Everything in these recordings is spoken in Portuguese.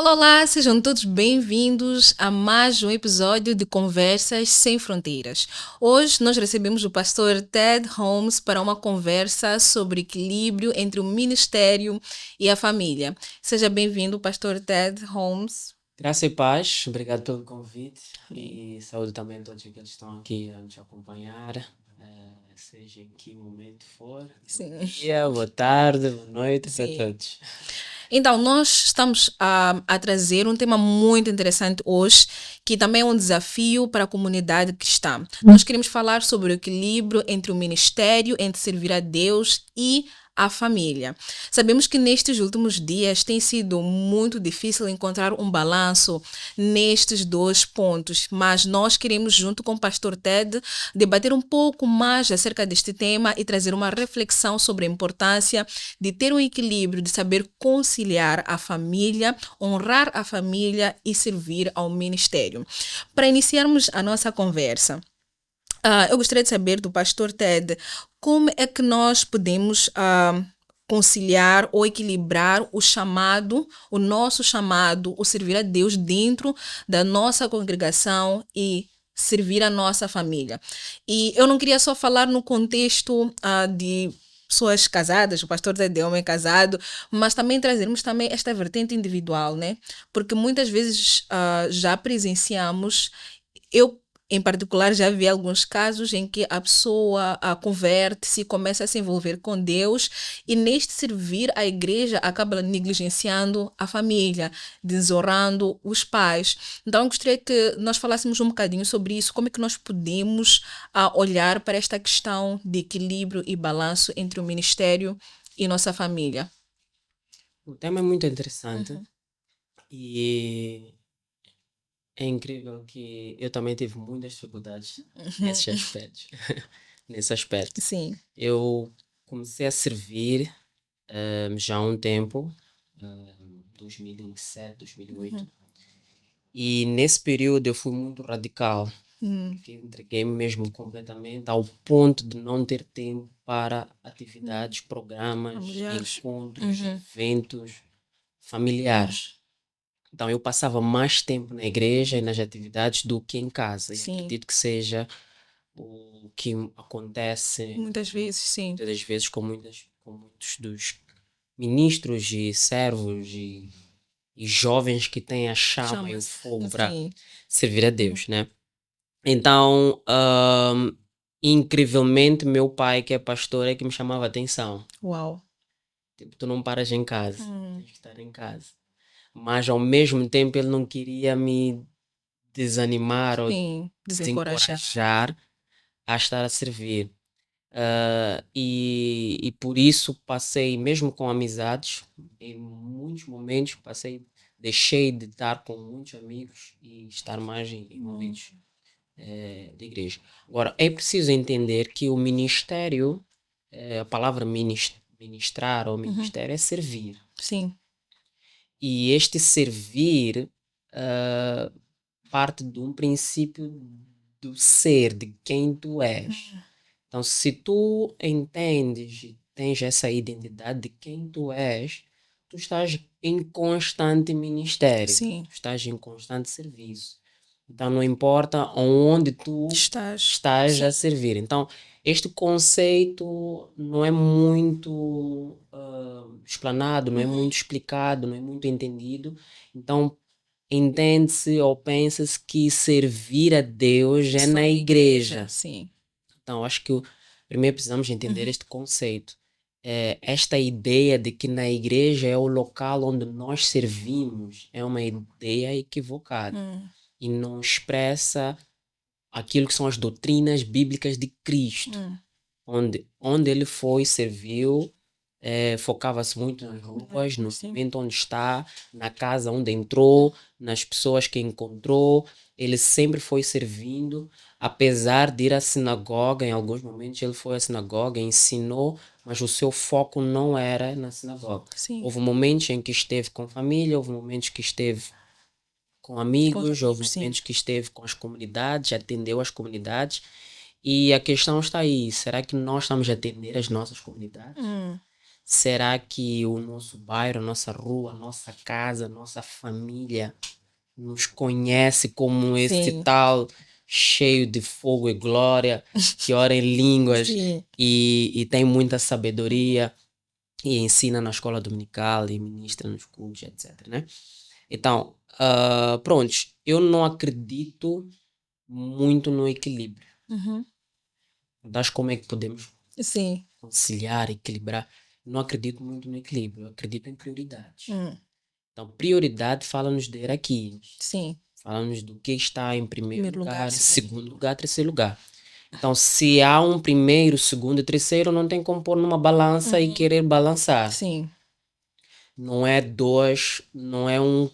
Olá, olá, sejam todos bem-vindos a mais um episódio de Conversas Sem Fronteiras. Hoje nós recebemos o pastor Ted Holmes para uma conversa sobre equilíbrio entre o ministério e a família. Seja bem-vindo, pastor Ted Holmes. Graça e paz, obrigado pelo convite e saúde também a todos aqueles que estão aqui a nos acompanhar, seja em que momento for. Sim. Bom dia, boa tarde, boa noite para Sim. todos. Então, nós estamos a trazer um tema muito interessante hoje, que também é um desafio para a comunidade cristã. Nós queremos falar sobre o equilíbrio entre o ministério, entre servir a Deus e a família. Sabemos que nestes últimos dias tem sido muito difícil encontrar um balanço nestes dois pontos, mas nós queremos, junto com o pastor Ted, debater um pouco mais acerca deste tema e trazer uma reflexão sobre a importância de ter um equilíbrio, de saber conciliar a família, honrar a família e servir ao ministério. Para iniciarmos a nossa conversa, eu gostaria de saber do pastor Ted como é que nós podemos conciliar ou equilibrar o nosso chamado, o servir a Deus dentro da nossa congregação e servir a nossa família. E eu não queria só falar no contexto de pessoas casadas, o pastor Ted é homem casado, mas também trazermos também esta vertente individual, né? Porque muitas vezes já presenciamos, eu em particular já vi alguns casos em que a pessoa converte-se e começa a se envolver com Deus e neste servir a igreja acaba negligenciando a família, desonrando os pais. Então eu gostaria que nós falássemos um bocadinho sobre isso, como é que nós podemos olhar para esta questão de equilíbrio e balanço entre o ministério e nossa família. O tema é muito interessante e é incrível que eu também tive muitas dificuldades nesses aspectos. Nesse aspecto. Sim. Eu comecei a servir já há um tempo, 2007, 2008. E nesse período eu fui muito radical. Que entreguei-me mesmo completamente ao ponto de não ter tempo para atividades, programas, Familiares. encontros, eventos familiares. Então eu passava mais tempo na igreja e nas atividades do que em casa. E Sim. acredito que seja o que acontece Muitas vezes, sim. muitas das vezes com muitos dos ministros e servos e jovens que têm a chama e o fogo para Sim. servir a Deus, né? Então, incrivelmente, meu pai, que é pastor, é que me chamava a atenção. Uau. Tipo, tu não paras em casa, tens que estar em casa. Mas, ao mesmo tempo, ele não queria me desanimar ou Sim, desencorajar. desencorajar a estar a servir. E por isso passei, mesmo com amizades, em muitos momentos deixei de estar com muitos amigos e estar mais em momentos de igreja. Agora, é preciso entender que o ministério, a palavra ministrar ou ministério é servir. Sim. E este servir parte de um princípio do ser, de quem tu és. Então, se tu entendes e tens essa identidade de quem tu és, tu estás em constante ministério. Sim. Tu estás em constante serviço. Então, não importa onde tu estás a servir. Então, este conceito não é muito explanado, não é muito explicado, não é muito entendido. Então, entende-se ou pensa-se que servir a Deus é na igreja. Sim. Então, acho que primeiro precisamos entender este conceito. Esta ideia de que na igreja é o local onde nós servimos é uma ideia equivocada e não expressa aquilo que são as doutrinas bíblicas de Cristo. Onde ele foi, serviu, focava-se muito nas ruas, no momento onde está, na casa onde entrou, nas pessoas que encontrou. Ele sempre foi servindo, apesar de ir à sinagoga. Em alguns momentos ele foi à sinagoga, ensinou, mas o seu foco não era na sinagoga. Sim. Houve momentos em que esteve com família, houve momentos que esteve com amigos, houve momentos que esteve com as comunidades, atendeu as comunidades. E a questão está aí, será que nós estamos a atender as nossas comunidades? Será que o nosso bairro, a nossa rua, a nossa casa, a nossa família nos conhece como esse Sim, tal cheio de fogo e glória, que ora em línguas sim. e tem muita sabedoria e ensina na escola dominical e ministra nos cultos, etc, né? Então, pronto, eu não acredito muito no equilíbrio. Uhum. Das como é que podemos Sim. conciliar, equilibrar. Não acredito muito no equilíbrio, eu acredito em prioridades. Hum. Então, prioridade fala-nos de hierarquias. Sim. Fala-nos do que está em primeiro Primeiro lugar, lugar, em sim. segundo lugar, terceiro lugar. Então, se há um primeiro, segundo e terceiro, não tem como pôr numa balança e querer balançar. Sim. Não é dois, não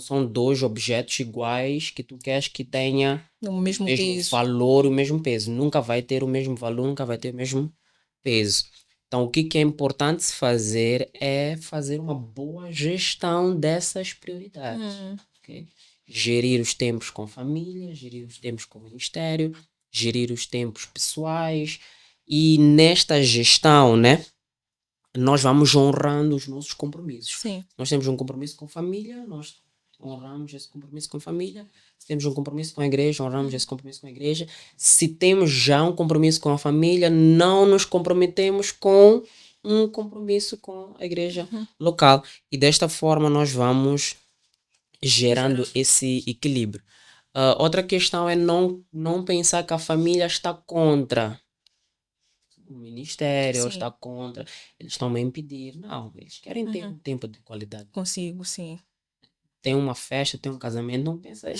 são dois objetos iguais que tu queres que tenha No o mesmo mesmo peso. valor, o mesmo peso. Nunca vai ter o mesmo valor, nunca vai ter o mesmo peso. Então, o que é importante se fazer é fazer uma boa gestão dessas prioridades. Hum. Ok? Gerir os tempos com família, gerir os tempos com o ministério, gerir os tempos pessoais e nesta gestão, né? Nós vamos honrando os nossos compromissos. Sim. Nós temos um compromisso com família, nós honramos esse compromisso com família. Se temos um compromisso com a igreja, honramos esse compromisso com a igreja. Se temos já um compromisso com a família, não nos comprometemos com um compromisso com a igreja local. E desta forma nós vamos gerando esse equilíbrio. Outra questão é não pensar que a família está contra o ministério, ou Sim. está contra, eles estão a impedir. Não, eles querem ter um tempo de qualidade. Consigo, sim. Tem uma festa, tem um casamento, não pensa,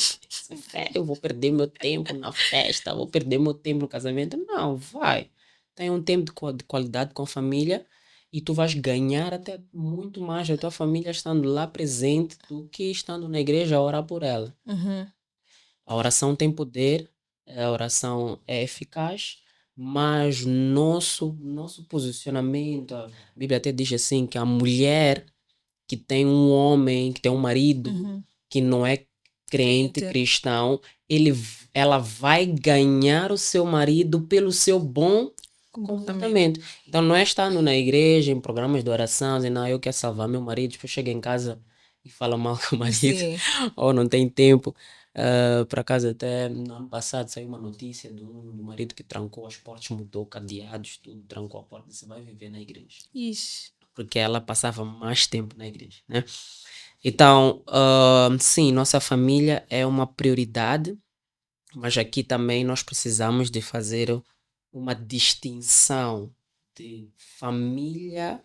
eu vou perder meu tempo na festa, vou perder meu tempo no casamento. Não, vai. Tem um tempo de qualidade com a família e tu vais ganhar até muito mais a tua família estando lá presente do que estando na igreja a orar por ela. Uhum. A oração tem poder, a oração é eficaz, mas nosso posicionamento, a Bíblia até diz assim que a mulher que tem um homem, que tem um marido que não é crente, Crente. cristão, ela vai ganhar o seu marido pelo seu bom comportamento. Então não é estando na igreja, em programas de oração, dizendo, não, eu quero salvar meu marido, depois chega em casa e fala mal com o marido, Sim. ou não tem tempo. Por acaso até no ano passado saiu uma notícia do marido que trancou as portas, mudou cadeados, tudo, trancou a porta, você vai viver na igreja. Ixi. Porque ela passava mais tempo na igreja, né? Então, sim, nossa família é uma prioridade, mas aqui também nós precisamos de fazer uma distinção de família,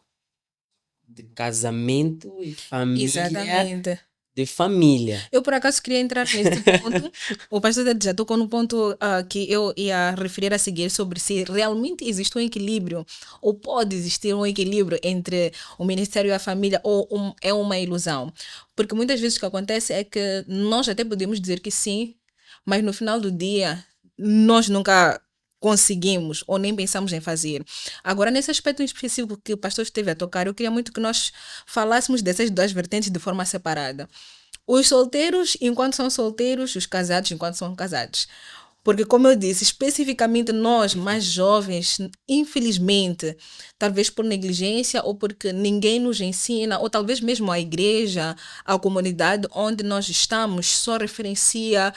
de casamento e família Exatamente. de família. Eu, por acaso, queria entrar nesse ponto. O pastor já tocou no ponto que eu ia referir a seguir sobre se realmente existe um equilíbrio ou pode existir um equilíbrio entre o ministério e a família ou é uma ilusão. Porque muitas vezes o que acontece é que nós até podemos dizer que sim, mas no final do dia nós nunca conseguimos ou nem pensamos em fazer. Agora, nesse aspecto em específico que o pastor esteve a tocar, eu queria muito que nós falássemos dessas duas vertentes de forma separada. Os solteiros enquanto são solteiros, os casados enquanto são casados. Porque, como eu disse, especificamente nós, mais jovens, infelizmente, talvez por negligência ou porque ninguém nos ensina, ou talvez mesmo a igreja, a comunidade onde nós estamos, só referencia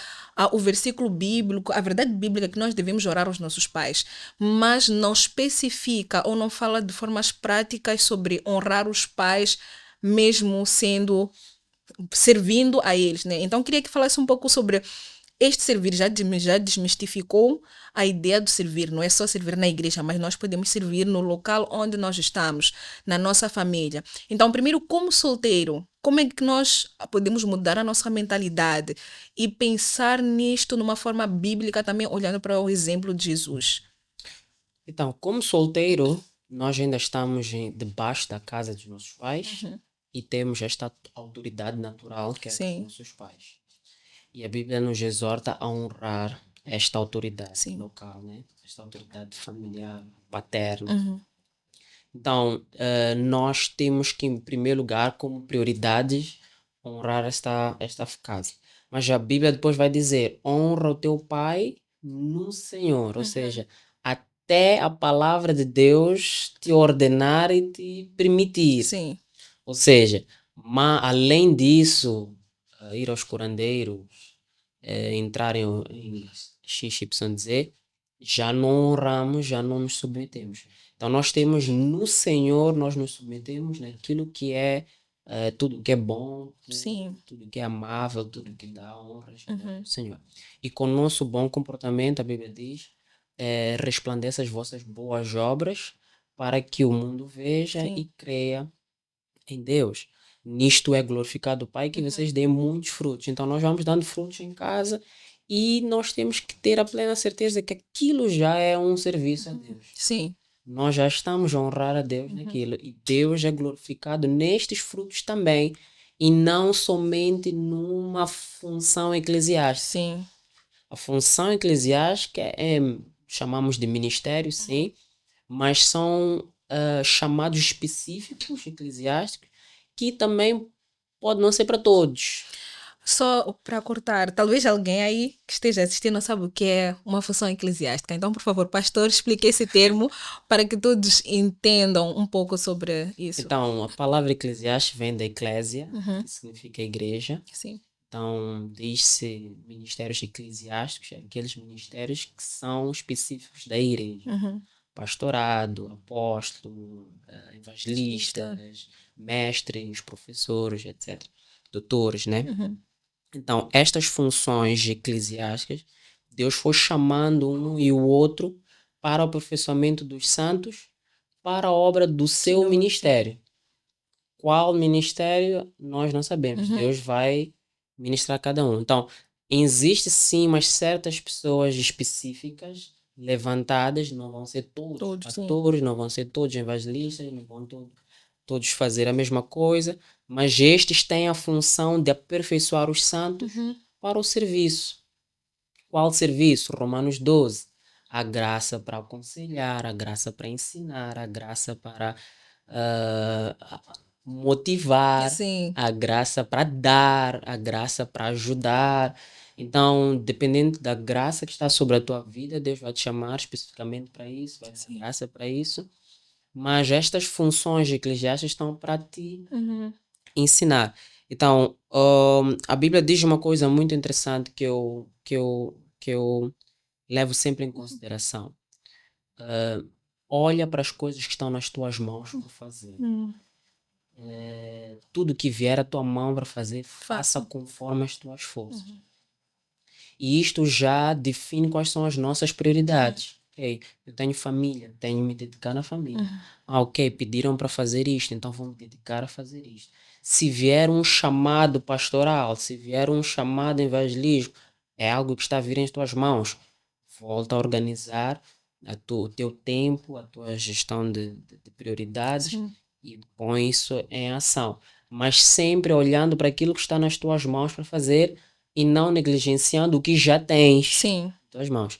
o versículo bíblico, a verdade bíblica que nós devemos orar aos nossos pais, mas não especifica ou não fala de formas práticas sobre honrar os pais, mesmo servindo a eles, né? Então, queria que falasse um pouco sobre este servir. Já desmistificou a ideia do servir. Não é só servir na igreja, mas nós podemos servir no local onde nós estamos, na nossa família. Então, primeiro, como solteiro, como é que nós podemos mudar a nossa mentalidade e pensar nisto numa forma bíblica, também olhando para o exemplo de Jesus? Então, como solteiro, nós ainda estamos debaixo da casa dos nossos pais e temos esta autoridade natural que é dos Sim. nossos pais. E a Bíblia nos exorta a honrar esta autoridade Sim. local, né? Esta autoridade familiar, paterna. Então, nós temos que, em primeiro lugar, como prioridade, honrar esta casa. Mas a Bíblia depois vai dizer, honra o teu pai no Senhor. Ou seja, até a palavra de Deus te ordenar e te permitir. Sim. Ou seja, além disso, ir aos curandeiros, entrar em XYZ, já não honramos, já não nos submetemos. Então nós temos no Senhor, nós nos submetemos naquilo que é tudo que é bom, Sim. tudo que é amável, tudo que dá honras ao Senhor. E com o nosso bom comportamento, a Bíblia diz, resplandeça as vossas boas obras para que o mundo veja Sim. e creia em Deus. Nisto é glorificado o Pai, que vocês deem muitos frutos. Então nós vamos dando frutos em casa e nós temos que ter a plena certeza que aquilo já é um serviço a Deus. Sim. Nós já estamos a honrar a Deus naquilo. E Deus é glorificado nestes frutos também. E não somente numa função eclesiástica. Sim. A função eclesiástica chamamos de ministério, sim, mas são chamados específicos eclesiásticos que também pode não ser para todos. Só para cortar, talvez alguém aí que esteja assistindo não sabe o que é uma função eclesiástica. Então, por favor, pastor, explique esse termo para que todos entendam um pouco sobre isso. Então, a palavra eclesiástico vem da eclésia, que significa igreja. Sim. Então, diz-se ministérios eclesiásticos, aqueles ministérios que são específicos da igreja. Pastorado, apóstolo, evangelistas, mestres, professores, etc. Doutores, né? Então, estas funções eclesiásticas, Deus foi chamando um e o outro para o aperfeiçoamento dos santos, para a obra do seu ministério. Qual ministério, nós não sabemos. Deus vai ministrar cada um. Então, existe sim, mas certas pessoas específicas levantadas, não vão ser todos pastores, não vão ser todos evangelistas, não vão todos fazer a mesma coisa, mas estes têm a função de aperfeiçoar os santos para o serviço. Qual serviço? Romanos 12. A graça para aconselhar, a graça para ensinar, a graça para motivar, a graça para dar, a graça para ajudar. Então, dependendo da graça que está sobre a tua vida, Deus vai te chamar especificamente para isso, vai dar graça para isso. Mas estas funções eclesiásticas estão para te ensinar. Então, a Bíblia diz uma coisa muito interessante que eu levo sempre em consideração. Olha para as coisas que estão nas tuas mãos para fazer. Tudo que vier à tua mão para fazer, faça conforme as tuas forças. E isto já define quais são as nossas prioridades. Okay, eu tenho família, tenho que me dedicar na família. Ok, pediram para fazer isto, então vou me dedicar a fazer isto. Se vier um chamado pastoral, se vier um chamado evangelismo, é algo que está a vir em tuas mãos. Volta a organizar o teu tempo, a tua gestão de prioridades e põe isso em ação. Mas sempre olhando para aquilo que está nas tuas mãos para fazer e não negligenciando o que já tens nas tuas mãos.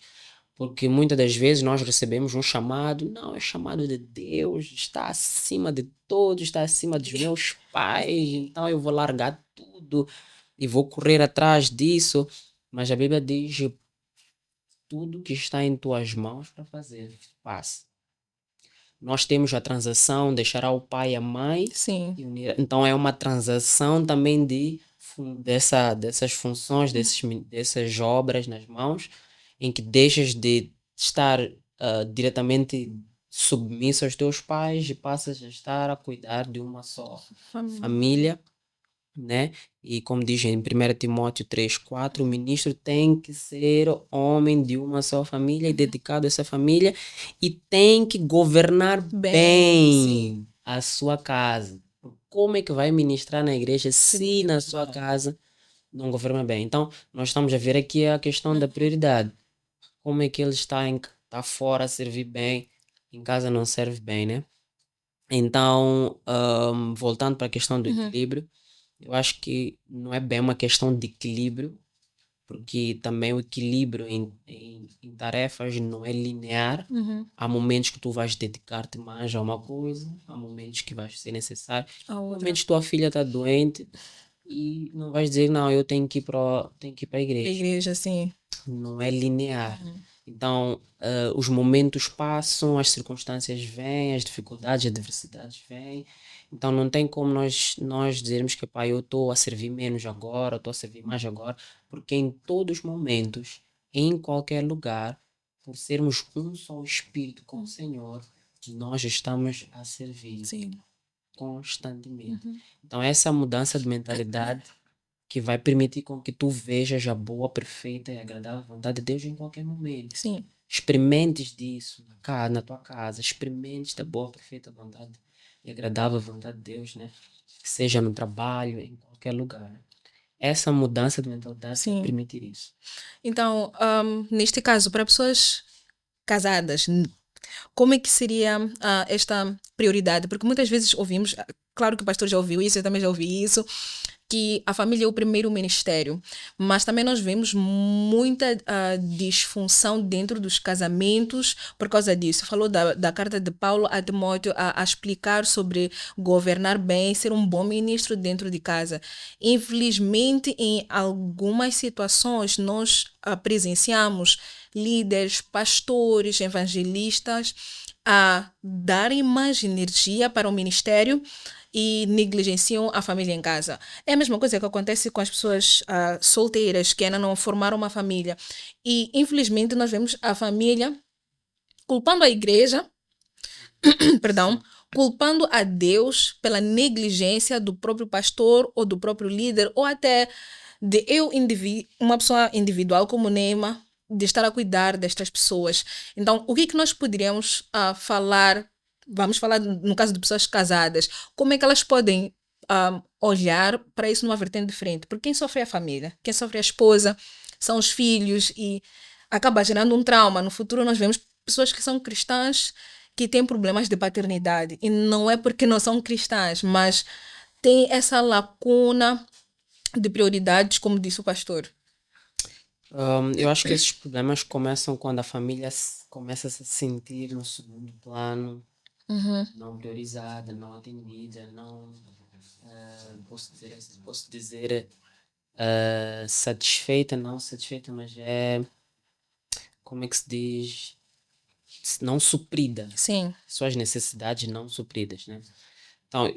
Porque muitas das vezes nós recebemos um chamado, não, é chamado de Deus, está acima de todos, está acima dos meus pais, então eu vou largar tudo e vou correr atrás disso. Mas a Bíblia diz, tudo que está em tuas mãos para fazer, faça. Nós temos a transação, deixará o pai e a mãe. E unir. Então é uma transação também dessas funções, dessas obras nas mãos, em que deixas de estar diretamente submisso aos teus pais e passas a estar a cuidar de uma só família, né? E como diz em 1 Timóteo 3:4, o ministro tem que ser homem de uma só família e dedicado a essa família e tem que governar bem a sua casa. Como é que vai ministrar na igreja se na sua casa não governa bem? Então, nós estamos a ver aqui a questão da prioridade. Como é que ele está fora a servir bem, em casa não serve bem, né? Então, voltando para a questão do equilíbrio, eu acho que não é bem uma questão de equilíbrio, porque também o equilíbrio em tarefas não é linear. Há momentos que tu vais dedicar-te mais a uma coisa, há momentos que vai ser necessário. Há momentos que tua filha está doente e não vais dizer, não, eu tenho que ir para a igreja. Igreja, sim. Não é linear. Então, os momentos passam, as circunstâncias vêm, as dificuldades, as adversidades vêm. Então, não tem como nós dizermos que, pá, eu estou a servir menos agora, estou a servir mais agora, porque em todos os momentos, em qualquer lugar, por sermos um só espírito com o Senhor, nós estamos a servir Sim. constantemente. Então, essa mudança de mentalidade que vai permitir com que tu vejas a boa, perfeita e agradável vontade de Deus em qualquer momento. Sim. Experimentes disso na tua casa, experimentes da boa, perfeita vontade e agradável vontade de Deus, né? Seja no trabalho, em qualquer lugar. Essa mudança de mentalidade vai Sim. permitir isso. Então, neste caso, para pessoas casadas, como é que seria esta prioridade? Porque muitas vezes ouvimos, claro que o pastor já ouviu isso, eu também já ouvi isso, que a família é o primeiro ministério, mas também nós vemos muita disfunção dentro dos casamentos por causa disso. Falou da carta de Paulo a Timóteo a explicar sobre governar bem, ser um bom ministro dentro de casa. Infelizmente, em algumas situações, nós presenciamos líderes, pastores, evangelistas a darem mais energia para o ministério e negligenciam a família em casa. É a mesma coisa que acontece com as pessoas solteiras que ainda não formaram uma família. E, infelizmente, nós vemos a família culpando a igreja, perdão, culpando a Deus pela negligência do próprio pastor ou do próprio líder, ou até de uma pessoa individual como Neema, de estar a cuidar destas pessoas. Então, o que nós poderíamos falar? Vamos falar no caso de pessoas casadas. Como é que elas podem olhar para isso numa vertente diferente? Porque quem sofre é a família, quem sofre é a esposa, são os filhos e acaba gerando um trauma. No futuro nós vemos pessoas que são cristãs que têm problemas de paternidade. E não é porque não são cristãs, mas tem essa lacuna de prioridades, como disse o pastor. Eu acho que esses problemas começam quando a família começa a se sentir no segundo plano, não priorizada, não atendida, não posso dizer satisfeita, não satisfeita, mas como é que se diz? Não suprida. Sim. Suas necessidades não supridas, né? Então,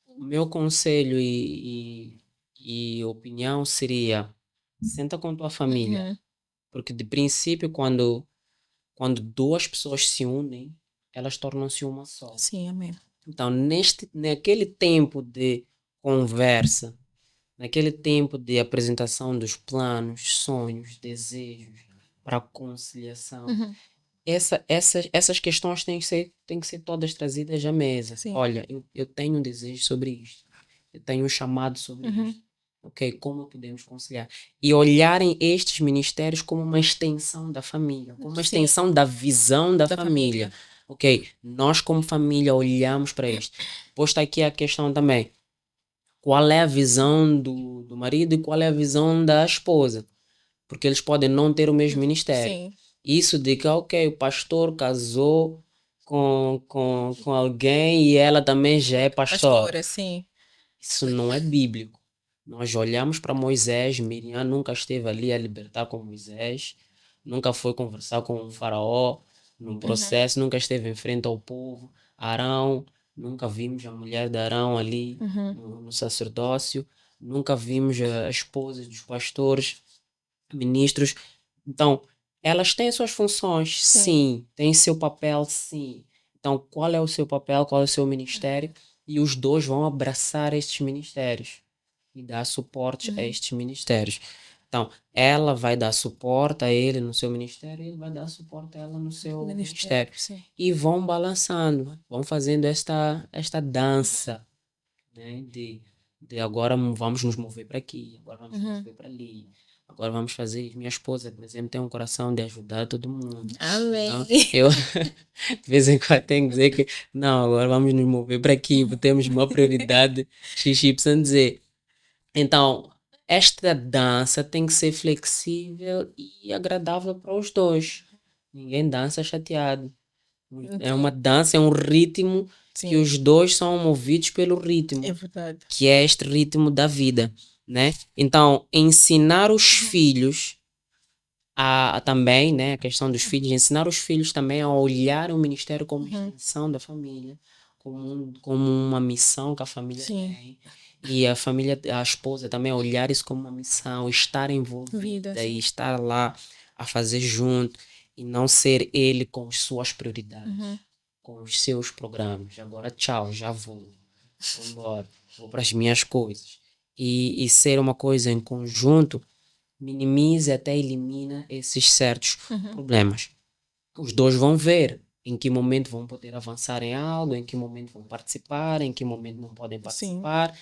o meu conselho e opinião seria: senta com tua família. Porque, de princípio, quando duas pessoas se unem, elas tornam-se uma só. Sim, amém. Então, naquele tempo de conversa, naquele tempo de apresentação dos planos, sonhos, desejos, para conciliação, essas questões têm que ser todas trazidas à mesa. Sim. Olha, eu tenho um desejo sobre isto. Eu tenho um chamado sobre isto. Ok, como podemos conciliar? E olharem estes ministérios como uma extensão da família, como uma extensão da visão da família. Ok, nós como família olhamos para isto. Depois está aqui a questão também. Qual é a visão do marido e qual é a visão da esposa? Porque eles podem não ter o mesmo ministério. Sim. Isso de que, ok, o pastor casou com alguém e ela também já é Pastora, sim. Isso não é bíblico. Nós olhamos para Moisés, Miriam nunca esteve ali a libertar com Moisés, nunca foi conversar com o faraó no processo, nunca esteve em frente ao povo. Arão, nunca vimos a mulher de Arão ali no sacerdócio, nunca vimos a esposa dos pastores, ministros. Então, elas têm suas funções, sim, têm seu papel, sim. Então, qual é o seu papel, qual é o seu ministério? E os dois vão abraçar estes ministérios e dar suporte a estes ministérios. Então, ela vai dar suporte a ele no seu ministério e ele vai dar suporte a ela no seu ministério. Sim. E vão balançando, vão fazendo esta dança, né? De agora vamos nos mover para aqui, agora vamos nos mover para ali. Agora vamos fazer. Minha esposa, por exemplo, tem um coração de ajudar todo mundo. Amém. Então, eu, de vez em quando, tenho que dizer que não, agora vamos nos mover para aqui, temos uma prioridade XYZ. Então, esta dança tem que ser flexível e agradável para os dois. Ninguém dança chateado. É uma dança, é um ritmo que os dois são movidos pelo ritmo. É verdade. Que é este ritmo da vida, né? Então, ensinar os filhos Há também, né, a questão dos filhos, ensinar os filhos também a olhar o ministério como extensão da família, como uma missão que a família Sim. tem. E a família, a esposa também olhar isso como uma missão, estar Vida, envolvida sim. e estar lá a fazer junto e não ser ele com as suas prioridades, com os seus programas. Agora, tchau, já vou embora, vou para as minhas coisas. E ser uma coisa em conjunto minimiza até elimina esses certos problemas. Os dois vão ver em que momento vão poder avançar em algo, em que momento vão participar, em que momento não podem Sim. participar.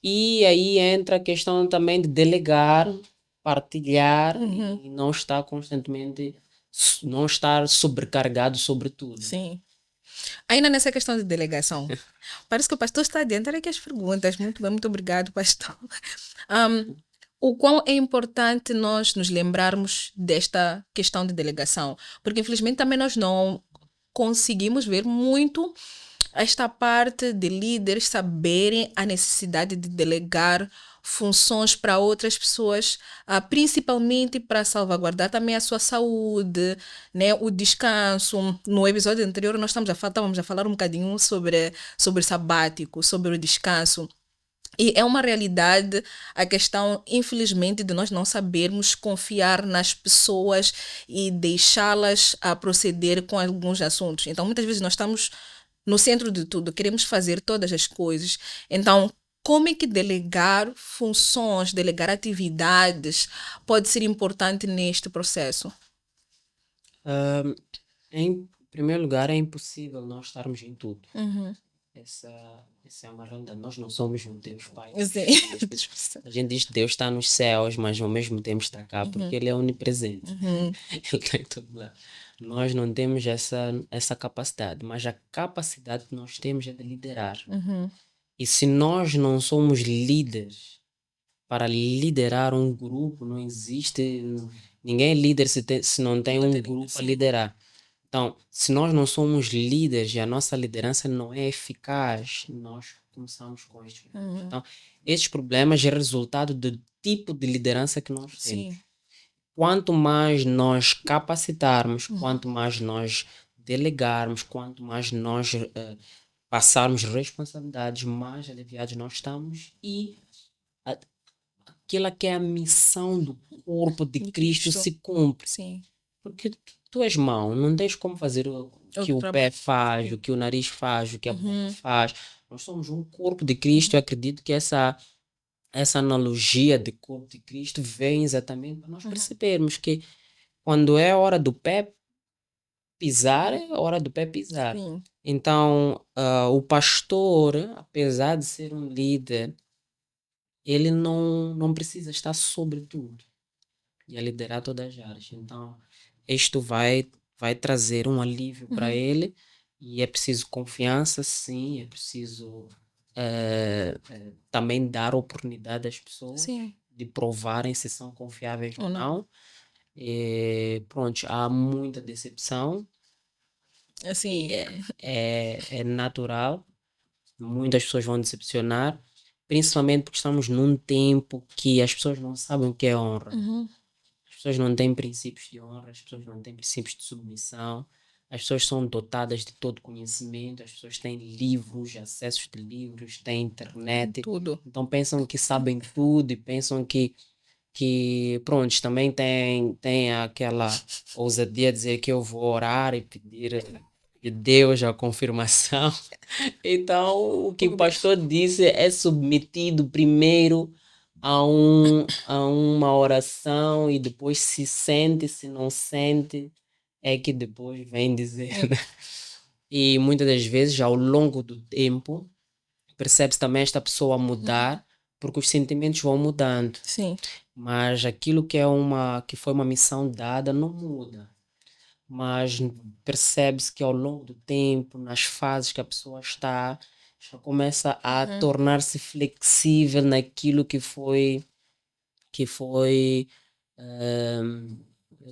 E aí entra a questão também de delegar, partilhar e não estar constantemente, não estar sobrecarregado sobre tudo. Sim. Ainda nessa questão de delegação, parece que o pastor está dentro aqui as perguntas. Muito bem, muito obrigado, pastor. O quão é importante nós nos lembrarmos desta questão de delegação, porque infelizmente também nós não conseguimos ver muito esta parte de líderes saberem a necessidade de delegar funções para outras pessoas, principalmente para salvaguardar também a sua saúde, né, o descanso. No episódio anterior nós estávamos a falar um bocadinho sobre sabático, sobre o descanso. E é uma realidade a questão, infelizmente, de nós não sabermos confiar nas pessoas e deixá-las a proceder com alguns assuntos. Então, muitas vezes nós estamos no centro de tudo, queremos fazer todas as coisas. Então, como é que delegar funções, delegar atividades pode ser importante neste processo? Em primeiro lugar, é impossível nós estarmos em tudo. Uhum. Essa é uma realidade. Nós não somos um Deus Pai. Sim. A gente diz que Deus está nos céus, mas ao mesmo tempo está cá, porque Ele é onipresente. Ele está em todo lado. Nós não temos essa capacidade, mas a capacidade que nós temos é de liderar. E se nós não somos líderes para liderar um grupo, não existe. Ninguém é líder se não tem um grupo a liderar. Então, se nós não somos líderes e a nossa liderança não é eficaz, nós começamos com estes problemas. Então, estes problemas é resultado do tipo de liderança que nós temos. Sim. Quanto mais nós capacitarmos, quanto mais nós delegarmos, quanto mais nós passarmos responsabilidades, mais aliviados nós estamos e a- aquela que é a missão do corpo de Cristo se cumpre. Sim. Porque tu és mão, não tens como fazer o que o pé faz, o que o nariz faz, o que a boca faz. Nós somos um corpo de Cristo. Eu acredito que essa analogia de corpo de Cristo vem exatamente para nós percebermos que quando é a hora do pé pisar, é a hora do pé pisar. Sim. Então, o pastor, apesar de ser um líder, ele não precisa estar sobre tudo e a liderar todas as áreas. Então, isto vai trazer um alívio para ele e é preciso confiança, sim, é preciso também dar oportunidade às pessoas Sim. de provarem se são confiáveis ou Ou não. não. E, pronto, há muita decepção, Assim. é natural, muitas pessoas vão decepcionar, principalmente porque estamos num tempo que as pessoas não sabem o que é honra. As pessoas não têm princípios de honra, as pessoas não têm princípios de submissão, as pessoas são dotadas de todo conhecimento, as pessoas têm livros, acessos de livros, têm internet, Tudo. então pensam que sabem tudo e pensam que pronto, também tem aquela ousadia de dizer que eu vou orar e pedir de Deus a confirmação. Então, o que o pastor disse é submetido primeiro a uma oração e depois se sente, se não sente, é que depois vem dizer. Né? E muitas das vezes, ao longo do tempo, percebe-se também esta pessoa mudar, porque os sentimentos vão mudando. Sim. Mas aquilo que foi uma missão dada não muda. Mas percebe-se que ao longo do tempo, nas fases que a pessoa está, já começa a tornar-se flexível naquilo que foi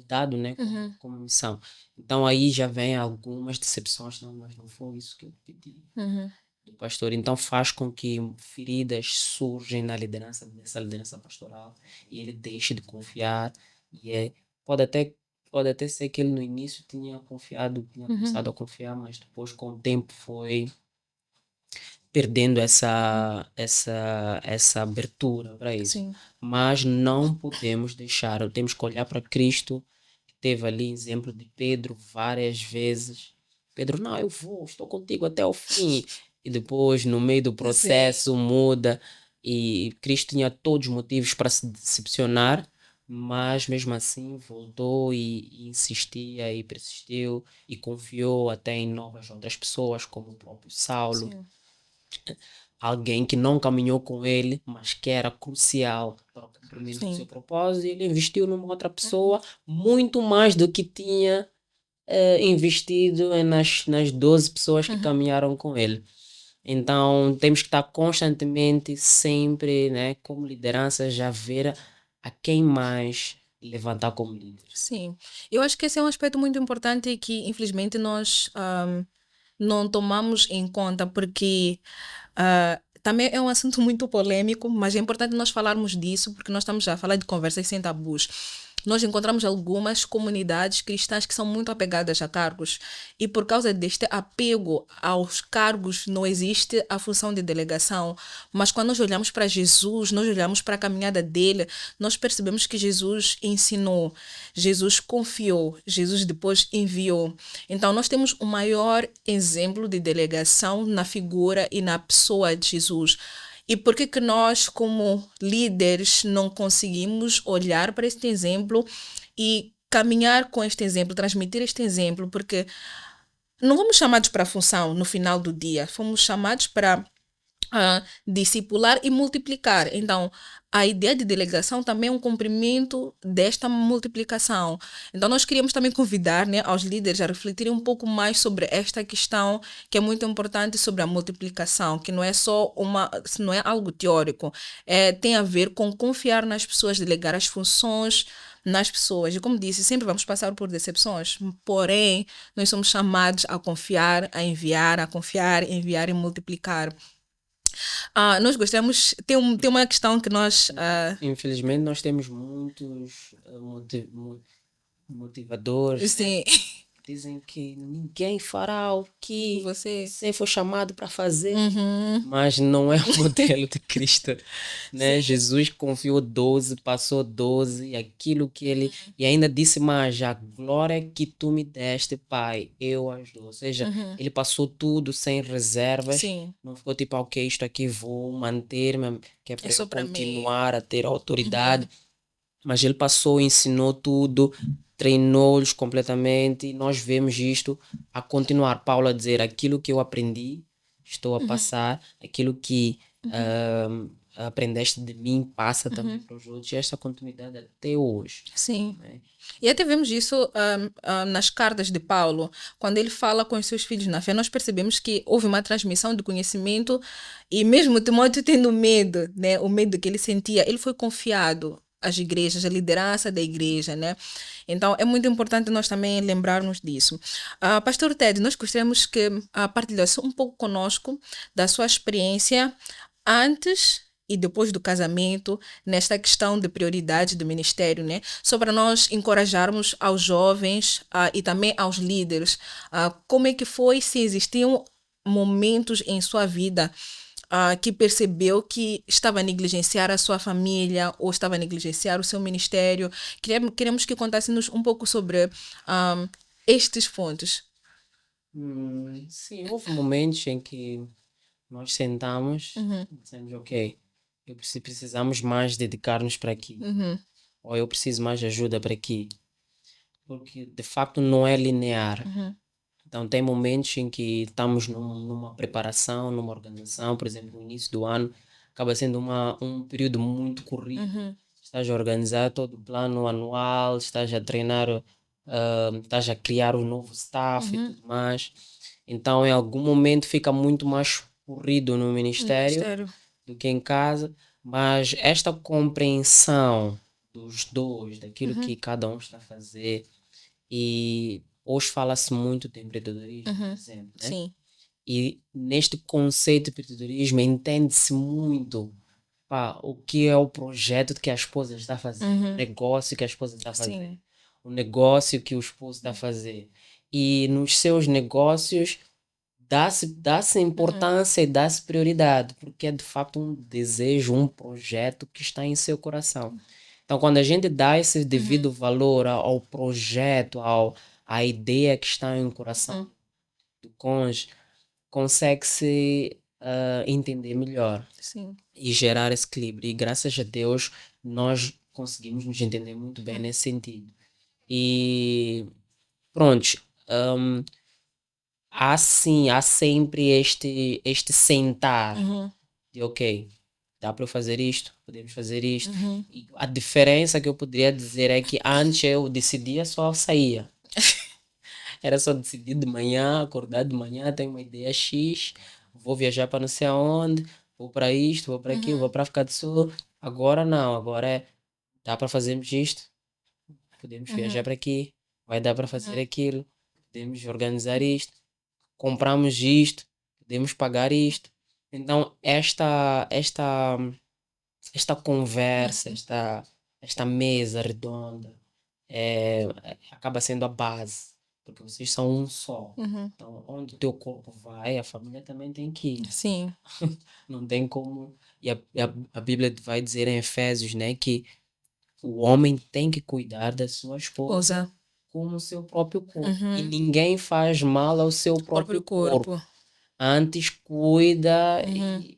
dado, né, como missão. Então aí já vem algumas decepções, não, mas não foi isso que eu pedi do pastor. Então faz com que feridas surgem na liderança, nessa liderança pastoral, e ele deixe de confiar e pode até, pode até ser que ele no início tinha confiado, tinha começado a confiar, mas depois com o tempo foi perdendo essa abertura para isso. Sim. Mas não podemos deixar, temos que olhar para Cristo, que teve ali exemplo de Pedro várias vezes. Pedro, não, eu vou, estou contigo até o fim. E depois, no meio do Sim. processo, muda. E Cristo tinha todos os motivos para se decepcionar, mas mesmo assim voltou e insistia e persistiu e confiou até em novas outras pessoas, como o próprio Saulo, Sim. alguém que não caminhou com ele, mas que era crucial para o cumprimento do seu Sim. propósito, e ele investiu numa outra pessoa muito mais do que tinha investido nas 12 pessoas que caminharam com ele. Então, temos que estar constantemente, sempre, né, como liderança, já ver a quem mais levantar como líder. Sim. Eu acho que esse é um aspecto muito importante e que, infelizmente, nós não tomamos em conta, porque também é um assunto muito polêmico, mas é importante nós falarmos disso, porque nós estamos já a falar de conversas sem tabus. Nós encontramos algumas comunidades cristãs que são muito apegadas a cargos, e por causa deste apego aos cargos não existe a função de delegação. Mas quando nós olhamos para Jesus, nós olhamos para a caminhada dele, nós percebemos que Jesus ensinou, Jesus confiou, Jesus depois enviou. Então nós temos o maior exemplo de delegação na figura e na pessoa de Jesus. E por que que nós, como líderes, não conseguimos olhar para este exemplo e caminhar com este exemplo, transmitir este exemplo? Porque não fomos chamados para a função no final do dia, fomos chamados para discipular e multiplicar. Então, a ideia de delegação também é um cumprimento desta multiplicação. Então, nós queríamos também convidar, né, aos líderes a refletirem um pouco mais sobre esta questão, que é muito importante, sobre a multiplicação, que não é só não é algo teórico, tem a ver com confiar nas pessoas, delegar as funções nas pessoas. E como disse, sempre vamos passar por decepções, porém, nós somos chamados a confiar, a enviar, a confiar, enviar e multiplicar. Nós gostamos, tem uma questão que nós. Infelizmente, nós temos muitos motivadores, né, Sim, que dizem que ninguém fará o que você. você foi chamado para fazer, Uhum. mas não é o modelo de Cristo, né? Sim. Jesus confiou 12, passou 12, e aquilo que ele... E ainda disse mais, a glória que tu me deste, Pai, eu as dou. Ou seja, ele passou tudo sem reservas, Sim, não ficou tipo, ok, isto aqui vou manter-me, que é é para só eu para mim. continuar a ter autoridade. Mas ele passou, ensinou tudo, treinou-los completamente, e nós vemos isto a continuar. Paulo a dizer, aquilo que eu aprendi, estou a passar, aquilo que aprendeste de mim, passa também para os outros, e esta continuidade até hoje. Sim. Né? E até vemos isso nas cartas de Paulo. Quando ele fala com os seus filhos na fé, nós percebemos que houve uma transmissão de conhecimento, e mesmo Timóteo tendo medo, né, o medo que ele sentia, ele foi confiado às igrejas, à liderança da igreja, né? Então é muito importante nós também lembrarmos disso. Pastor Ted, nós gostaríamos que partilhasse um pouco conosco da sua experiência antes e depois do casamento, nesta questão de prioridade do ministério, né? Só para nós encorajarmos aos jovens e também aos líderes, como é que foi, se existiam momentos em sua vida que percebeu que estava a negligenciar a sua família ou estava a negligenciar o seu ministério. Queremos que contasse-nos um pouco sobre estes pontos. Sim, houve momentos em que nós sentamos e dissemos, ok, precisamos mais dedicar-nos para aqui. Ou eu preciso mais de ajuda para aqui. Porque, de facto, não é linear. Então, tem momentos em que estamos numa preparação, numa organização, por exemplo, no início do ano, acaba sendo um período muito corrido. Estás a organizar todo o plano anual, estás a treinar, estás a criar um novo staff e tudo mais. Então, em algum momento, fica muito mais corrido no ministério do que em casa, mas esta compreensão dos dois, daquilo que cada um está a fazer, e hoje fala-se muito de empreendedorismo, por exemplo, né? Sim. E neste conceito de empreendedorismo entende-se muito o que é o projeto que a esposa está fazendo, o negócio que a esposa está fazendo. Sim. o negócio que o esposo está a fazer. E nos seus negócios dá-se importância e dá-se prioridade, porque é de fato um desejo, um projeto que está em seu coração. Então, quando a gente dá esse devido valor ao projeto, à ideia que está em um coração do cônjuge, consegue-se entender melhor Sim. e gerar esse equilíbrio. E graças a Deus, nós conseguimos nos entender muito bem nesse sentido. E pronto, há sempre este sentar de ok, dá para eu fazer isto, podemos fazer isto. E a diferença que eu poderia dizer é que antes eu decidia, só saía. Era só decidir de manhã, acordar de manhã, tenho uma ideia X, vou viajar para não sei aonde, vou para isto, vou para aquilo, vou para África do Sul. Agora não, agora dá para fazermos isto, podemos viajar para aqui, vai dar para fazer aquilo, podemos organizar isto, compramos isto, podemos pagar isto. Então, esta conversa, esta mesa redonda, acaba sendo a base, porque vocês são um só. Então, onde o teu corpo vai, a família também tem que ir. Sim. Não tem como. E a Bíblia vai dizer em Efésios, né, que o homem tem que cuidar da sua esposa como o seu próprio corpo. E ninguém faz mal ao seu próprio corpo. Antes cuida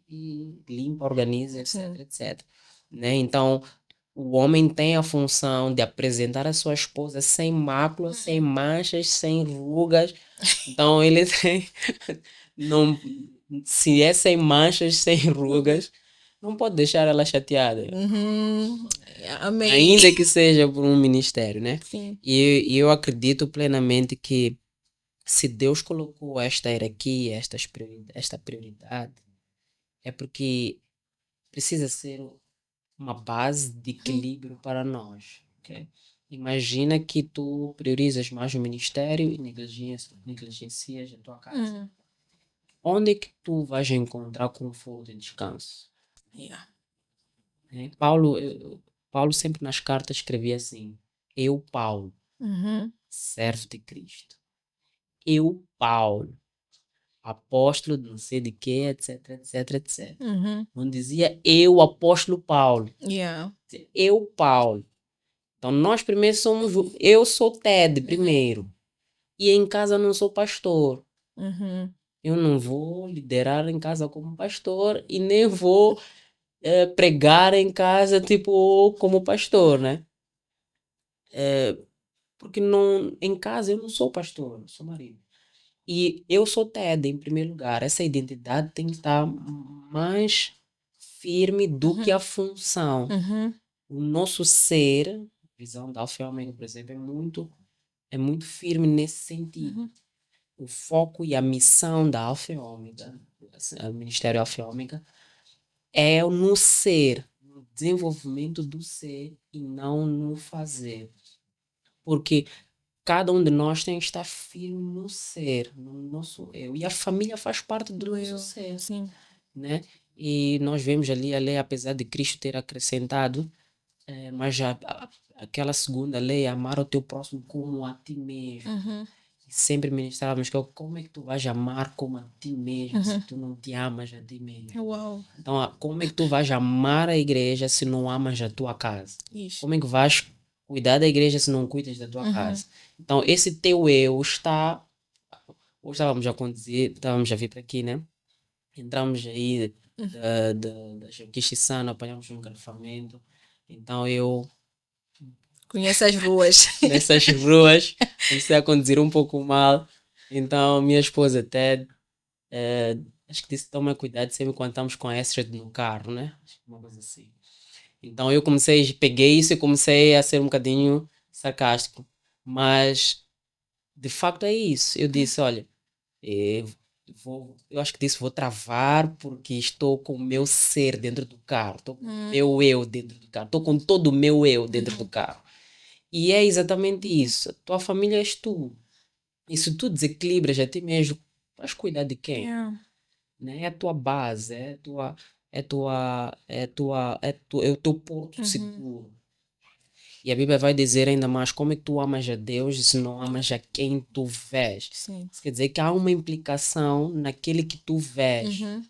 e limpa, organiza, etc, etc. Né? Então, o homem tem a função de apresentar a sua esposa sem máculas, sem manchas, sem rugas. Então, ele tem... Não, se é sem manchas, sem rugas, não pode deixar ela chateada. Amém. Ainda que seja por um ministério, né? Sim. E eu acredito plenamente que se Deus colocou esta hierarquia, esta prioridade, é porque precisa ser uma base de equilíbrio para nós. Okay? Imagina que tu priorizas mais o ministério e negligencias a tua casa. Onde é que tu vais encontrar conforto e descanso? Yeah. Paulo sempre nas cartas escrevia assim: eu, Paulo, servo de Cristo. Eu, Paulo, apóstolo de não sei de quê, etc, etc, etc. Não dizia eu, apóstolo Paulo. Yeah. Eu, Paulo. Então, nós primeiro eu sou Ted primeiro. E em casa eu não sou pastor. Eu não vou liderar em casa como pastor e nem vou pregar em casa tipo como pastor, né? Porque não, em casa eu não sou pastor, eu sou marido. E eu sou Ted em primeiro lugar. Essa identidade tem que estar mais firme do que a função. O nosso ser, a visão da Alfa e Ômega, por exemplo, é muito firme nesse sentido. O foco e a missão da Alfa e Ômega, o Ministério Alfa e Ômega, é no ser, no desenvolvimento do ser e não no fazer. Porque cada um de nós tem que estar firme no ser, no nosso eu. E a família faz parte do nosso ser. Sim. Né? E nós vemos ali a lei, apesar de Cristo ter acrescentado, mas aquela segunda lei, amar o teu próximo como a ti mesmo. Sempre ministrávamos que como é que tu vais amar como a ti mesmo se tu não te amas a ti mesmo? Uau. Então, como é que tu vais amar a igreja se não amas a tua casa? Isso. Como é que vais cuidar da igreja se não cuidas da tua casa? Então, esse teu eu está... Hoje estávamos a vir para aqui, né? Entramos aí da Janquichissano, apanhamos um engarrafamento. Então, eu... Conhece as ruas. Nessas ruas, comecei a conduzir um pouco mal. Então, minha esposa até, acho que disse, toma cuidado sempre quando estamos com a Astrid no carro, né? Acho que uma coisa assim. Então, peguei isso e comecei a ser um bocadinho sarcástico. Mas, de facto, é isso. Eu disse, olha, eu acho que disse, vou travar porque estou com o meu ser dentro do carro. Estou com o meu eu dentro do carro. Estou com todo o meu eu dentro do carro. E é exatamente isso. A tua família és tu. E se tu desequilibras a ti mesmo, vais cuidar de quem? Né? É a tua base, é o teu porto seguro. E a Bíblia vai dizer ainda mais como é que tu amas a Deus se não amas a quem tu vês. Sim. Isso quer dizer que há uma implicação naquele que tu vês. Uhum.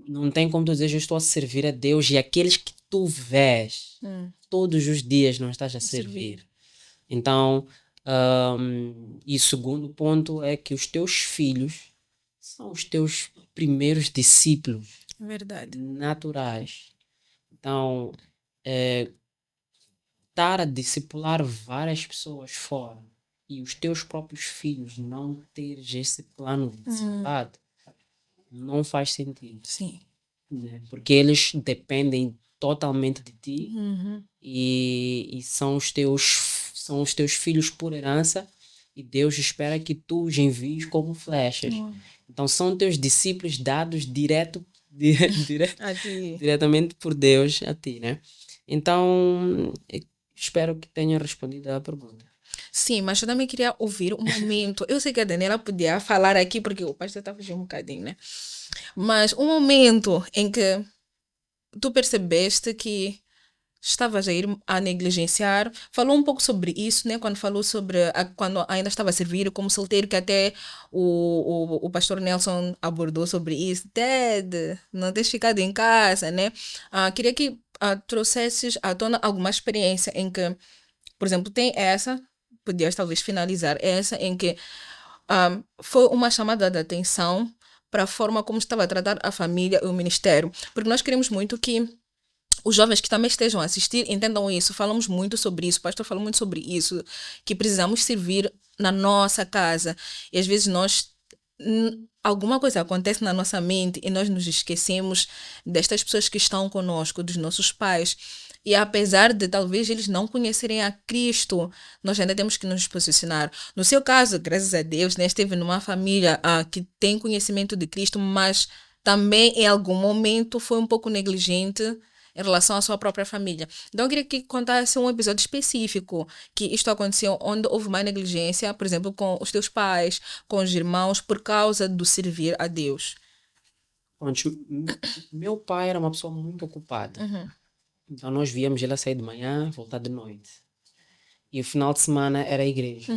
Não tem como tu dizer, eu estou a servir a Deus e aqueles que tu vês todos os dias não estás a servir. Então, e o segundo ponto é que os teus filhos são os teus primeiros discípulos Verdade. naturais. Então, estar a discipular várias pessoas fora e os teus próprios filhos não teres esse plano de discipulado não faz sentido. Sim. Né? Porque eles dependem totalmente de ti e são os teus filhos por herança e Deus espera que tu os envies como flechas. Então são teus discípulos dados A ti. diretamente por Deus a ti, né? Então espero que tenha respondido à pergunta. Sim, mas eu também queria ouvir um momento. Eu sei que a Daniela podia falar aqui, porque o pastor está fugindo um bocadinho, né? Mas um momento em que tu percebeste que estavas a ir a negligenciar, falou um pouco sobre isso, né? Quando falou sobre quando ainda estava a servir como solteiro, que até o pastor Nelson abordou sobre isso. Ted, não tens ficado em casa, né? Queria que trouxesses à tona alguma experiência em que, por exemplo, tem essa, podias talvez finalizar essa, em que foi uma chamada de atenção para a forma como estava a tratar a família e o ministério. Porque nós queremos muito que os jovens que também estejam a assistir entendam isso. Falamos muito sobre isso, o pastor falou muito sobre isso, que precisamos servir na nossa casa. E às vezes alguma coisa acontece na nossa mente e nós nos esquecemos destas pessoas que estão conosco, dos nossos pais. E apesar de talvez eles não conhecerem a Cristo, nós ainda temos que nos posicionar. No seu caso, graças a Deus, né, esteve numa família que tem conhecimento de Cristo, mas também em algum momento foi um pouco negligente em relação à sua própria família. Então, eu queria que contasse um episódio específico que isto aconteceu onde houve uma negligência, por exemplo, com os teus pais, com os irmãos, por causa do servir a Deus. Meu pai era uma pessoa muito ocupada. Então nós víamos ele sair de manhã, voltar de noite. E o final de semana era a igreja.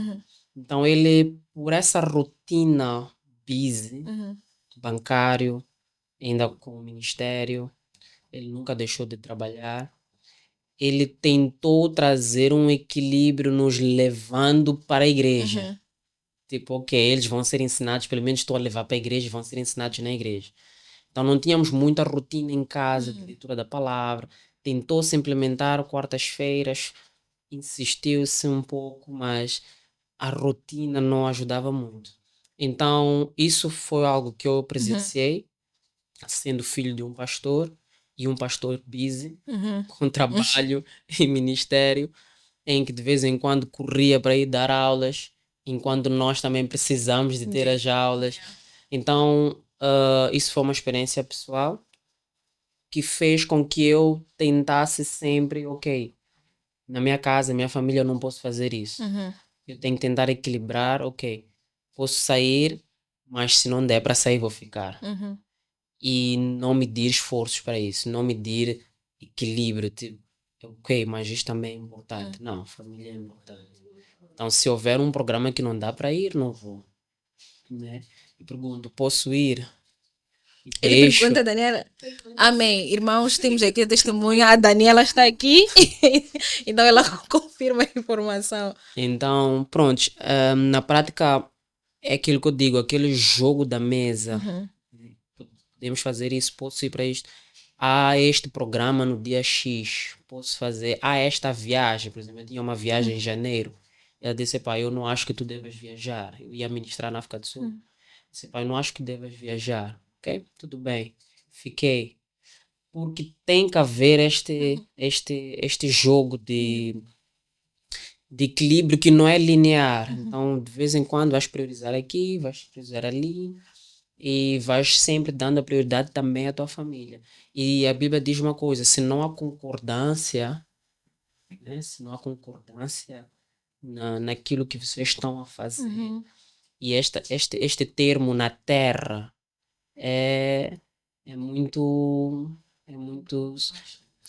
Então ele, por essa rotina busy, bancário, ainda com o ministério, ele nunca deixou de trabalhar. Ele tentou trazer um equilíbrio nos levando para a igreja. Tipo, ok, eles vão ser ensinados, pelo menos estou a levar para a igreja, vão ser ensinados na igreja. Então não tínhamos muita rotina em casa de leitura da palavra. Tentou-se implementar quartas-feiras, insistiu-se um pouco, mas a rotina não ajudava muito. Então isso foi algo que eu presenciei, sendo filho de um pastor e um pastor busy, com trabalho e ministério, em que de vez em quando corria para ir dar aulas, enquanto nós também precisamos de ter as aulas. Então, isso foi uma experiência pessoal que fez com que eu tentasse sempre, ok, na minha casa, minha família, eu não posso fazer isso. Eu tenho que tentar equilibrar, ok, posso sair, mas se não der para sair, vou ficar. E não medir esforços para isso, não medir equilíbrio, tipo, ok, mas isto também é importante. Não, família é importante. Então, se houver um programa que não dá para ir, não vou. Né? E pergunto, posso ir? E Ele deixo. pergunta, Daniela. Amém. Irmãos, temos aqui a testemunha. A Daniela está aqui. Então ela confirma a informação. Então, pronto. Na prática, é aquilo que eu digo, aquele jogo da mesa. Podemos fazer isso, posso ir para isto. Há este programa no dia X, posso fazer. Há esta viagem, por exemplo, eu tinha uma viagem em janeiro. Ela disse, pai, eu não acho que tu devas viajar. Eu ia ministrar na África do Sul. Disse, pai, eu não acho que devas viajar. Ok? Tudo bem. Fiquei. Porque tem que haver este jogo de equilíbrio que não é linear. Então, de vez em quando, vais priorizar aqui, vais priorizar ali. E vais sempre dando a prioridade também à tua família. E a Bíblia diz uma coisa: se não há concordância, né? Se não há concordância naquilo que vocês estão a fazer, e este termo na terra é muito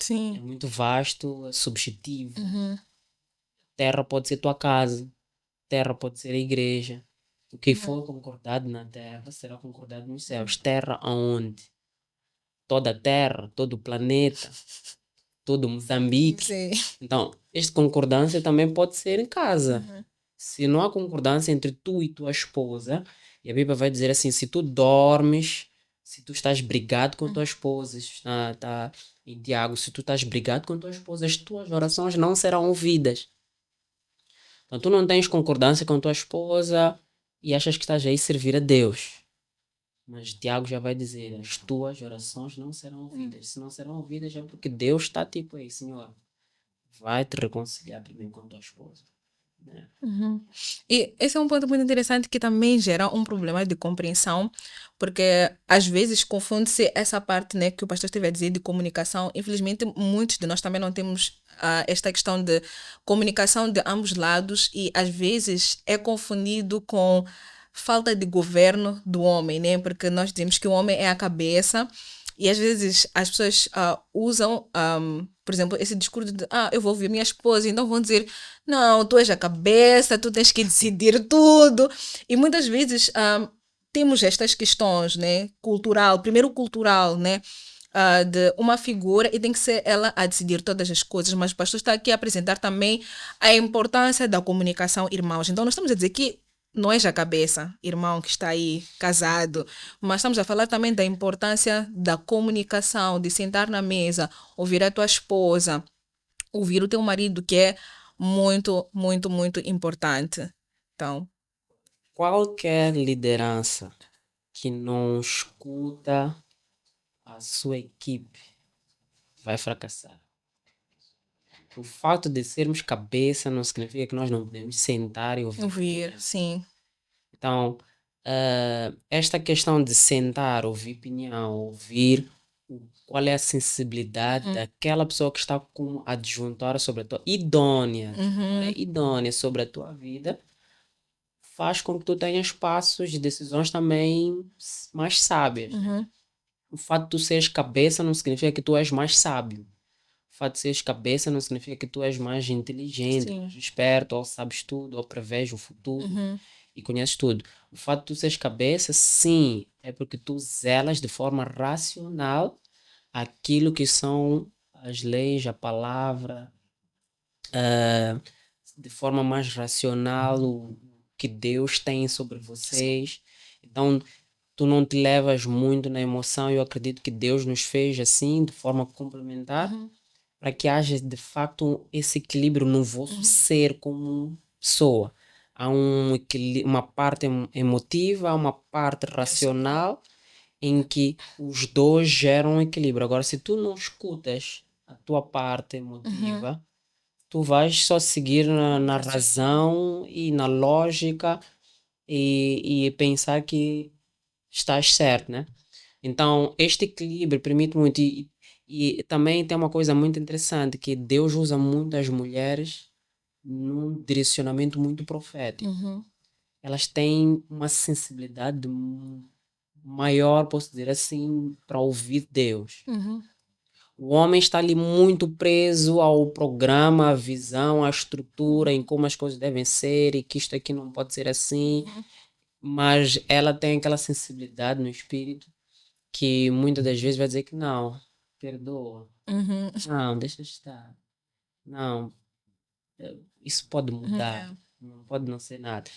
É Sim. muito vasto, é subjetivo. Uhum. Terra pode ser tua casa, terra pode ser a igreja. O que for concordado na terra será concordado nos céus. Terra aonde? Toda a terra, todo o planeta, todo Moçambique. Sim. Então, esta concordância também pode ser em casa. Uhum. Se não há concordância entre tu e tua esposa, e a Bíblia vai dizer assim: se tu dormes, se tu estás brigado com tua esposa, está em Tiago, se tu estás brigado com tua esposa, as tuas orações não serão ouvidas. Então, tu não tens concordância com tua esposa e achas que estás aí servir a Deus. Mas Tiago já vai dizer: as tuas orações não serão ouvidas. Se não serão ouvidas, é porque Deus está tipo aí, Senhor, vai te reconciliar primeiro com tua esposa. Né? Uhum. E esse é um ponto muito interessante que também gera um problema de compreensão, porque às vezes confunde-se essa parte, né, que o pastor esteve a dizer de comunicação. Infelizmente, muitos de nós também não temos esta questão de comunicação de ambos lados e às vezes é confundido com falta de governo do homem, né? Porque nós dizemos que o homem é a cabeça e às vezes as pessoas usam, por exemplo, esse discurso de eu vou ouvir minha esposa, então vão dizer não, tu és a cabeça, tu tens que decidir tudo. E muitas vezes temos estas questões, né? Primeiro cultural, né? De uma figura e tem que ser ela a decidir todas as coisas, mas o pastor está aqui a apresentar também a importância da comunicação, irmãos. Então, nós estamos a dizer que não és a cabeça, irmão que está aí casado, mas estamos a falar também da importância da comunicação, de sentar na mesa, ouvir a tua esposa, ouvir o teu marido, que é muito, muito, muito importante. Então, Qualquer liderança que não escuta a sua equipe vai fracassar. O fato de sermos cabeça não significa que nós não podemos sentar e ouvir. ouvir, sim. Então, esta questão de sentar, ouvir opinião, ouvir qual é a sensibilidade daquela pessoa que está como adjuntora sobre a tua idônea, idônea sobre a tua vida, faz com que tu tenhas passos de decisões também mais sábias. Né? O fato de tu seres cabeça não significa que tu és mais sábio. O fato de seres cabeça não significa que tu és mais inteligente, Sim. mais esperto, ou sabes tudo, ou prevês o futuro e conheces tudo. O fato de tu seres cabeça, sim, é porque tu zelas de forma racional aquilo que são as leis, a palavra, de forma mais racional o que Deus tem sobre vocês. Então, tu não te levas muito na emoção. Eu acredito que Deus nos fez assim, de forma complementar, para que haja de facto esse equilíbrio no vosso ser como pessoa. Há uma parte emotiva, há uma parte racional, em que os dois geram um equilíbrio. Agora, se tu não escutas a tua parte emotiva, tu vais só seguir na razão e na lógica e pensar que estás certo, né? Então, este equilíbrio permite muito. E também tem uma coisa muito interessante, que Deus usa muito as mulheres num direcionamento muito profético. Elas têm uma sensibilidade maior, posso dizer assim, para ouvir Deus. O homem está ali muito preso ao programa, à visão, à estrutura, em como as coisas devem ser e que isto aqui não pode ser assim. Mas ela tem aquela sensibilidade no espírito que muitas das vezes vai dizer que não, perdoa, não, deixa estar, não, isso pode mudar, não pode não ser nada.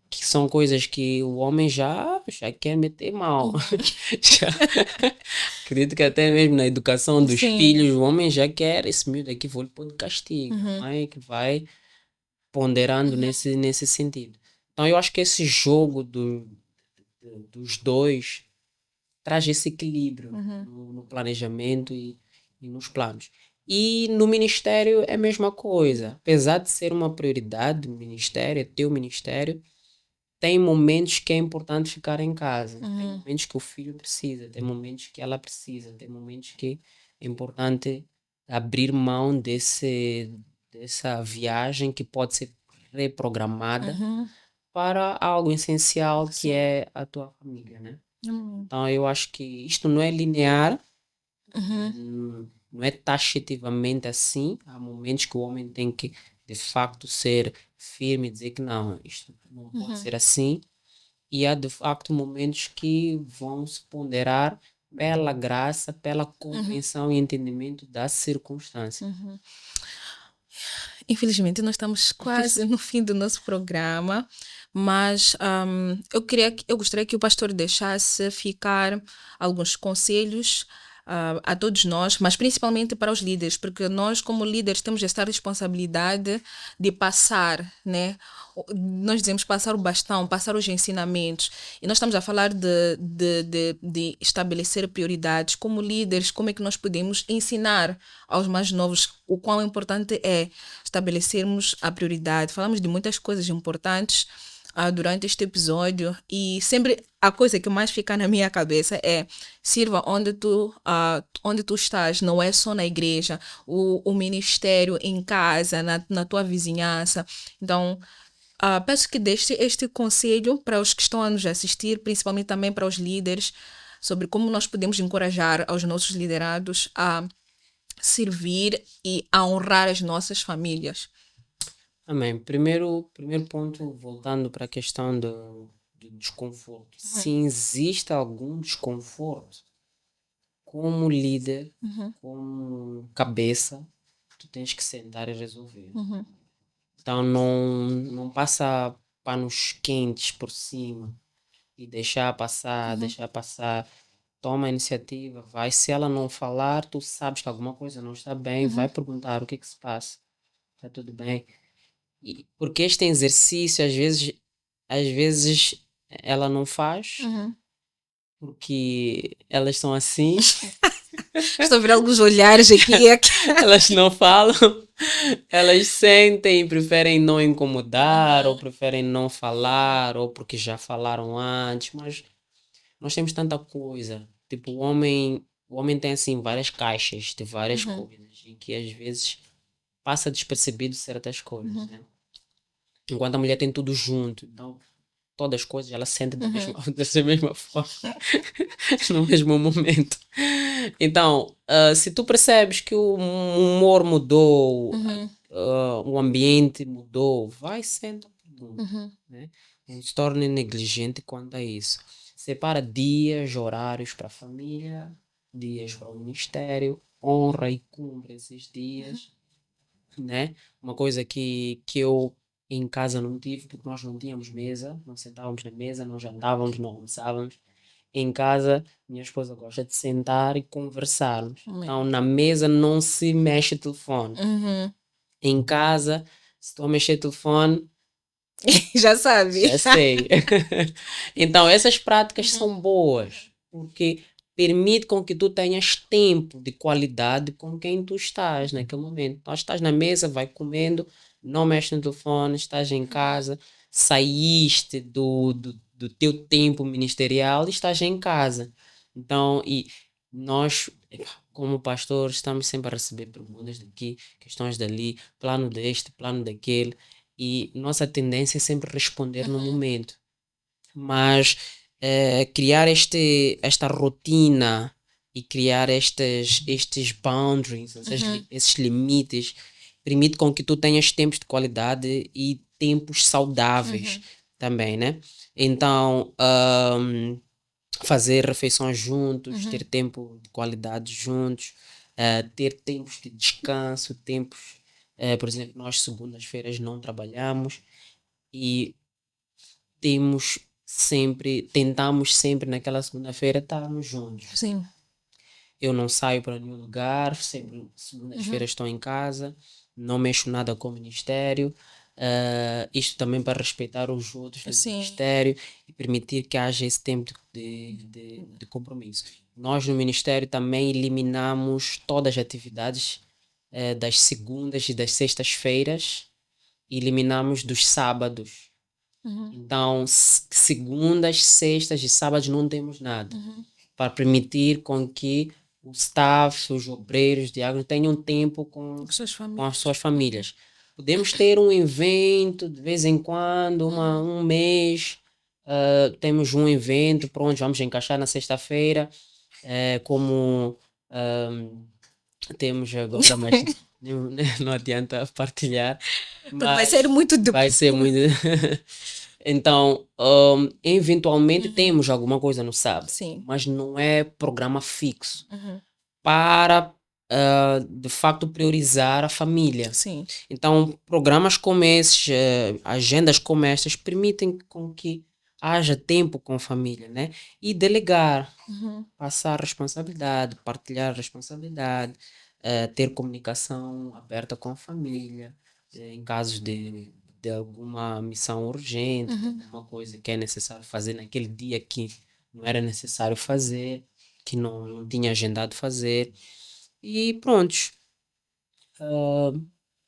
Que são coisas que o homem já quer meter mal. Já, acredito que até mesmo na educação dos filhos, o homem já quer esse miúdo aqui, vou lhe pôr de castigo. A mãe que vai ponderando nesse sentido. Então eu acho que esse jogo dos dois traz esse equilíbrio no planejamento e nos planos. E no ministério é a mesma coisa. Apesar de ser uma prioridade do ministério, é teu ministério, tem momentos que é importante ficar em casa. Tem momentos que o filho precisa, tem momentos que ela precisa, tem momentos que é importante abrir mão dessa viagem que pode ser reprogramada para algo essencial que é a tua família, né? Então eu acho que isto não é linear. não é taxativamente assim. Há momentos que o homem tem que, de facto, ser firme e dizer que não, isto não pode ser assim. E há, de facto, momentos que vão se ponderar pela graça, pela compreensão e entendimento da circunstância. Infelizmente, nós estamos quase no fim do nosso programa, mas eu gostaria que o pastor deixasse ficar alguns conselhos a todos nós, mas principalmente para os líderes, porque nós, como líderes, temos esta responsabilidade de passar, né? Nós dizemos passar o bastão, passar os ensinamentos, e nós estamos a falar de estabelecer prioridades. Como líderes, como é que nós podemos ensinar aos mais novos o quão importante é estabelecermos a prioridade? Falamos de muitas coisas importantes durante este episódio, e sempre a coisa que mais fica na minha cabeça é: sirva onde tu estás, não é só na igreja, o ministério em casa, na tua vizinhança. Então, peço que deixe este conselho para os que estão a nos assistir, principalmente também para os líderes, sobre como nós podemos encorajar aos nossos liderados a servir e a honrar as nossas famílias. Amém. Primeiro ponto, voltando para a questão do desconforto. Se existe algum desconforto, como líder, como cabeça, tu tens que sentar e resolver. Então não passa panos quentes por cima e deixar passar. Toma a iniciativa, vai. Se ela não falar, tu sabes que alguma coisa não está bem, vai perguntar o que se passa. Está tudo bem? Porque este exercício, às vezes ela não faz, porque elas são assim, Estou a ver alguns olhares aqui e aqui. elas não falam, elas sentem e preferem não incomodar, ou preferem não falar, ou porque já falaram antes, mas nós temos tanta coisa. Tipo, o homem tem assim várias caixas de várias coisas, e que às vezes passa despercebido certas coisas, né? Enquanto a mulher tem tudo junto. Então, todas as coisas ela sente dessa mesma forma, no mesmo momento. Então, se tu percebes que o humor mudou, o ambiente mudou, vai sendo né? Não se torne negligente quanto a isso. Separa dias, horários para a família, dias para o ministério, honra e cumpre esses dias, né? Uma coisa que eu em casa não tive, porque nós não tínhamos mesa, não sentávamos na mesa, não jantávamos, não almoçávamos. Em casa, minha esposa gosta de sentar e conversarmos. Então, na mesa não se mexe telefone. Em casa, se estou a mexer telefone, Já sabe. já sei. Então, essas práticas são boas, porque permite com que tu tenhas tempo de qualidade com quem tu estás naquele momento. Então, estás na mesa, vai comendo, não mexe no telefone, estás em casa, saíste do teu tempo ministerial e estás em casa. Então, e nós, como pastores, estamos sempre a receber perguntas daqui, questões dali, plano deste, plano daquele, e nossa tendência é sempre responder no momento. Mas criar esta rotina e criar estes boundaries, esses limites, permite com que tu tenhas tempos de qualidade e tempos saudáveis também, né? Então, fazer refeições juntos, ter tempo de qualidade juntos, ter tempos de descanso, tempos, por exemplo, nós segundas-feiras não trabalhamos e tentamos sempre naquela segunda-feira estarmos juntos. Sim. Eu não saio para nenhum lugar, sempre segundas-feiras estou em casa, não mexo nada com o ministério. Isto também para respeitar os outros do ministério e permitir que haja esse tempo de compromisso. Nós no ministério também eliminamos todas as atividades das segundas e das sextas-feiras, e eliminamos dos sábados. Então, segundas, sextas e sábados não temos nada, para permitir com que o staff, os obreiros, diáconos tenham tempo com as suas famílias. Podemos ter um evento de vez em quando, um mês, temos um evento, pronto, vamos encaixar na sexta-feira, como Temos agora, mas não adianta partilhar. Porque vai Mas ser muito vai depois. ser muito. Então, eventualmente temos alguma coisa no sábado, Sim. mas não é programa fixo Uhum. para, de facto, priorizar a família. Sim. Então, programas como esses, agendas como estas, permitem com que haja tempo com a família, né? E delegar, Uhum. passar responsabilidade, partilhar responsabilidade, ter comunicação aberta com a família, em casos de alguma missão urgente, de alguma coisa que é necessário fazer naquele dia que não era necessário fazer, que não tinha agendado fazer. E pronto.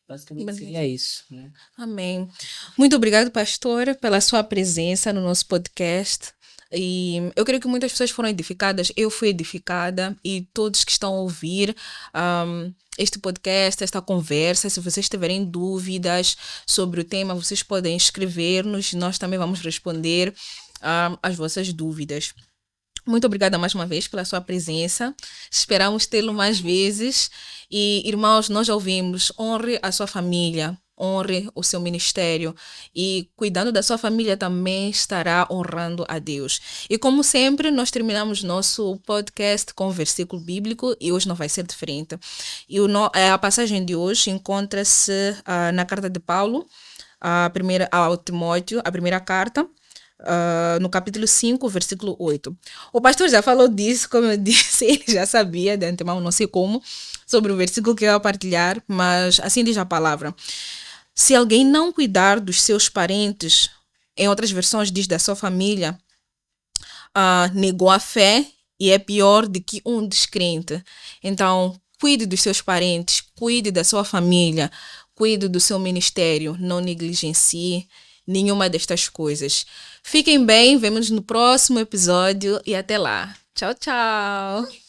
Basicamente seria isso, né? Amém. Muito obrigado, pastor, pela sua presença no nosso podcast. E eu creio que muitas pessoas foram edificadas, eu fui edificada e todos que estão a ouvir este podcast, esta conversa, se vocês tiverem dúvidas sobre o tema, vocês podem escrever-nos, nós também vamos responder as vossas dúvidas. Muito obrigada mais uma vez pela sua presença. Esperamos tê-lo mais vezes. E, irmãos, nós já ouvimos, honre a sua família, honre o seu ministério. E cuidando da sua família também estará honrando a Deus. E como sempre, nós terminamos nosso podcast com um versículo bíblico e hoje não vai ser diferente. E a passagem de hoje encontra-se na carta de Paulo, ao Timóteo, a primeira carta. No capítulo 5, versículo 8. O pastor já falou disso, como eu disse, ele já sabia de antemão, não sei como, sobre o versículo que eu ia partilhar, mas assim diz a palavra. Se alguém não cuidar dos seus parentes, em outras versões diz da sua família, negou a fé e é pior do que um descrente. Então, cuide dos seus parentes, cuide da sua família, cuide do seu ministério, não negligencie nenhuma destas coisas. Fiquem bem, vemos no próximo episódio e até lá. Tchau, tchau!